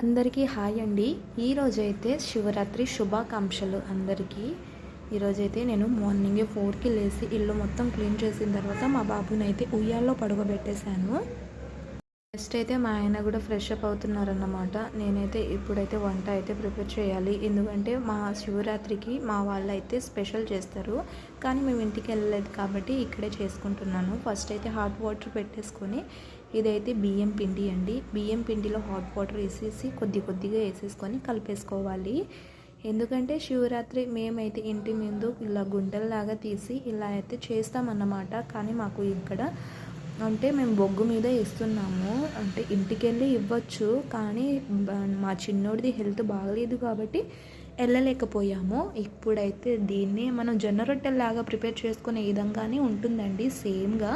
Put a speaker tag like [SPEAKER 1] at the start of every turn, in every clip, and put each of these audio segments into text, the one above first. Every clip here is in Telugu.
[SPEAKER 1] అందరికీ హాయ్ అండి. ఈరోజైతే శివరాత్రి శుభాకాంక్షలు అందరికీ. ఈరోజైతే నేను మార్నింగే 4కి లేచి ఇల్లు మొత్తం క్లీన్ చేసిన తర్వాత మా బాబునైతే ఉయ్యాల్లో పడుకోబెట్టేశాను. నెక్స్ట్ అయితే మా ఆయన కూడా ఫ్రెష్ అప్ అవుతున్నారన్నమాట. నేనైతే ఇప్పుడైతే వంట అయితే ప్రిపేర్ చేయాలి. ఎందుకంటే మా శివరాత్రికి మా వాళ్ళు అయితే స్పెషల్ చేస్తారు, కానీ మేము ఇంటికి వెళ్ళలేదు కాబట్టి ఇక్కడే చేసుకుంటున్నాను. ఫస్ట్ అయితే హాట్ వాటర్ పెట్టేసుకొని, ఇదైతే బియ్యం పిండి అండి. బియ్యం పిండిలో హాట్ వాటర్ వేసేసి కొద్దిగా వేసేసుకొని కలిపేసుకోవాలి. ఎందుకంటే శివరాత్రి మేమైతే ఇంటి ముందు ఇలా గుంటల్లాగా తీసి ఇలా అయితే చేస్తామన్నమాట. కానీ మాకు ఇక్కడ అంటే మేము బొగ్గు మీద ఇస్తున్నాము, అంటే ఇంటికి వెళ్ళి ఇవ్వచ్చు, కానీ మా చిన్నోడిది హెల్త్ బాగలేదు కాబట్టి వెళ్ళలేకపోయాము. ఇప్పుడైతే దీన్ని మనం జొన్న రొట్టెల్లాగా ప్రిపేర్ చేసుకునే విధంగానే ఉంటుందండి సేమ్గా.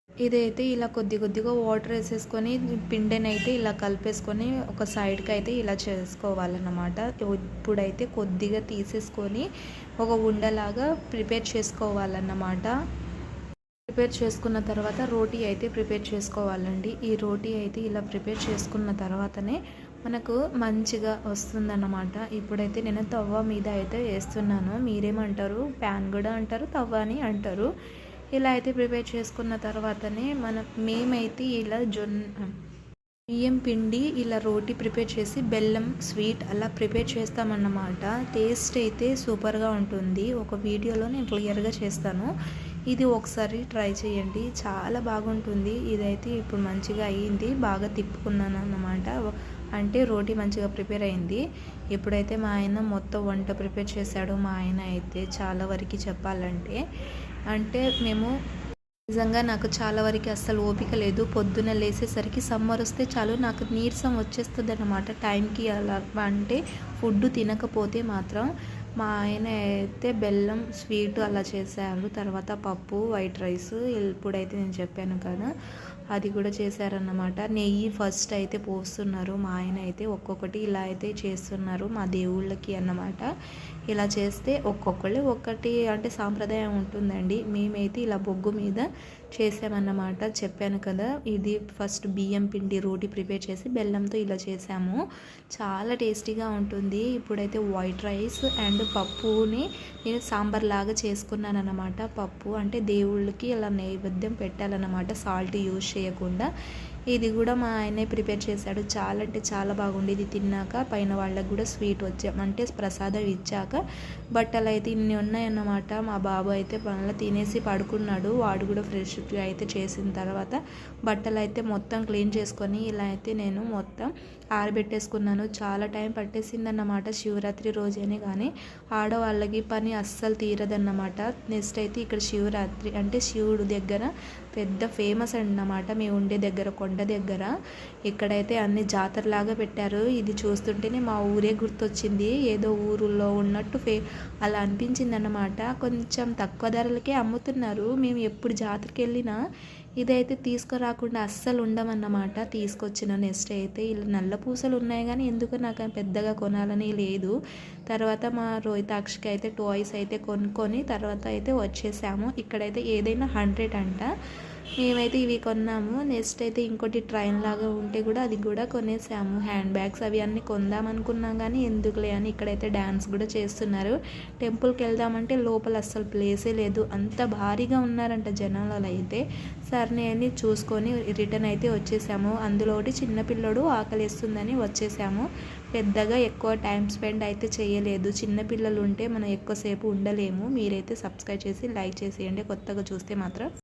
[SPEAKER 1] ఇదైతే ఇలా కొద్దిగా వాటర్ వేసేసుకొని పిండిని అయితే ఇలా కలిపేసుకొని ఒక సైడ్కి అయితే ఇలా చేసుకోవాలన్నమాట. ఇప్పుడైతే కొద్దిగా తీసేసుకొని ఒక ఉండలాగా ప్రిపేర్ చేసుకోవాలన్నమాట. ప్రిపేర్ చేసుకున్న తర్వాత రోటీ అయితే ప్రిపేర్ చేసుకోవాలండి. ఈ రోటీ అయితే ఇలా ప్రిపేర్ చేసుకున్న తర్వాతనే మనకు మంచిగా వస్తుందన్నమాట. ఇప్పుడైతే నేను తవ్వ మీద అయితే వేస్తున్నాను. మీరేమంటారు? ప్యాన్ కూడా అంటారు, తవ్వ అని అంటారు. ఇలా అయితే ప్రిపేర్ చేసుకున్న తర్వాతనే మేమైతే ఇలా బియ్యం పిండి ఇలా రోటీ ప్రిపేర్ చేసి బెల్లం స్వీట్ అలా ప్రిపేర్ చేస్తామన్నమాట. టేస్ట్ అయితే సూపర్గా ఉంటుంది. ఒక వీడియోలో నేను క్లియర్గా చేస్తాను. ఇది ఒకసారి ట్రై చేయండి, చాలా బాగుంటుంది. ఇదైతే ఇప్పుడు మంచిగా అయ్యింది, బాగా తిప్పుకున్నాను అన్నమాట. అంటే రోటీ మంచిగా ప్రిపేర్ అయింది. ఇప్పుడైతే మా ఆయన మొత్తం వంట ప్రిపేర్ చేశాడు. మా ఆయన అయితే చాలా వరకు చెప్పాలంటే, అంటే మేము నిజంగా నాకు చాలా వరకు అస్సలు ఓపిక లేదు. పొద్దున లేసేసరికి సమ్మర్ వస్తే చాలు నాకు నీరసం వచ్చేస్తుంది అన్నమాట టైంకి. అలా అంటే ఫుడ్ తినకపోతే మాత్రం. మా ఆయన అయితే బెల్లం స్వీట్ అలా చేశారు, తర్వాత పప్పు వైట్ రైస్ ఇప్పుడైతే నేను చెప్పాను కదా అది కూడా చేశారన్నమాట. నెయ్యి ఫస్ట్ అయితే పోస్తున్నారు మా ఆయన అయితే, ఒక్కొక్కటి ఇలా అయితే చేస్తున్నారు మా దేవుళ్ళకి అన్నమాట. ఇలా చేస్తే ఒక్కొక్కళ్ళు ఒక్కటి అంటే సాంప్రదాయం ఉంటుందండి. మేమైతే ఇలా బొగ్గు మీద చేసామన్నమాట. చెప్పాను కదా, ఇది ఫస్ట్ బియ్యం పిండి రోటీ ప్రిపేర్ చేసి బెల్లంతో ఇలా చేసాము. చాలా టేస్టీగా ఉంటుంది. ఇప్పుడైతే వైట్ రైస్ అండ్ పప్పుని నేను సాంబార్ లాగా చేసుకున్నాను అన్నమాట. పప్పు అంటే దేవుళ్ళకి ఇలా నైవేద్యం పెట్టాలన్నమాట, సాల్ట్ యూజ్ చేయకుండా. ఇది కూడా మా ఆయనే ప్రిపేర్ చేశాడు. చాలా అంటే చాలా బాగుండేది. తిన్నాక పైన వాళ్ళకి కూడా స్వీట్ అంటే ప్రసాదం ఇచ్చాక బట్టలు అయితే ఇన్ని ఉన్నాయన్నమాట. మా బాబు అయితే పనులు తినేసి పడుకున్నాడు. వాడు కూడా ఫ్రెష్ అయితే చేసిన తర్వాత బట్టలు అయితే మొత్తం క్లీన్ చేసుకొని ఇలా అయితే నేను మొత్తం ఆరబెట్టేసుకున్నాను. చాలా టైం పట్టేసిందన్నమాట శివరాత్రి రోజేనే, కానీ ఆడవాళ్ళకి పని అస్సలు తీరదన్నమాట. నెక్స్ట్ అయితే ఇక్కడ శివరాత్రి అంటే శివుడు దగ్గర పెద్ద ఫేమస్ అన్నమాట. మేము ఉండే దగ్గర కొండ దగ్గర ఇక్కడైతే అన్ని జాతరలాగా పెట్టారు. ఇది చూస్తుంటేనే మా ఊరే గుర్తొచ్చింది, ఏదో ఊరులో ఉన్నట్టు అలా అనిపించింది అన్నమాట. కొంచెం తక్కువ ధరలకే అమ్ముతున్నారు. మేము ఎప్పుడు జాతరకి వెళ్ళినా ఇదైతే తీసుకురాకుండా అస్సలు ఉండమన్నమాట. తీసుకొచ్చిన నెక్స్ట్ అయితే ఇలా నల్ల పూసలు ఉన్నాయి, కానీ ఎందుకు నాకు పెద్దగా కొనాలని లేదు. తర్వాత మా రోహితాక్షకి అయితే టాయ్స్ అయితే కొనుక్కొని తర్వాత అయితే వచ్చేసాము. ఇక్కడైతే ఏదైనా 100 అంట. మేమైతే ఇవి కొన్నాము. నెక్స్ట్ అయితే ఇంకోటి ట్రైన్ లాగా ఉంటే కూడా అది కూడా కొనేసాము. హ్యాండ్ బ్యాగ్స్ అవి అన్నీ కొందాం అనుకున్నాం, కానీ ఎందుకులే అని ఇక్కడైతే డ్యాన్స్ కూడా చేస్తున్నారు. టెంపుల్కి వెళ్దామంటే లోపల అస్సలు ప్లేసే లేదు, అంత భారీగా ఉన్నారంట జనాలు అయితే. సరే అని చూసుకొని రిటర్న్ అయితే వచ్చేసాము. అందులో ఒకటి చిన్నపిల్లడు ఆకలిస్తుందని వచ్చేసాము. పెద్దగా ఎక్కువ టైం స్పెండ్ అయితే చేయలేదు. చిన్నపిల్లలు ఉంటే మనం ఎక్కువసేపు ఉండలేము. మీరైతే సబ్స్క్రైబ్ చేసి లైక్ చేసేయండి కొత్తగా చూస్తే మాత్రం.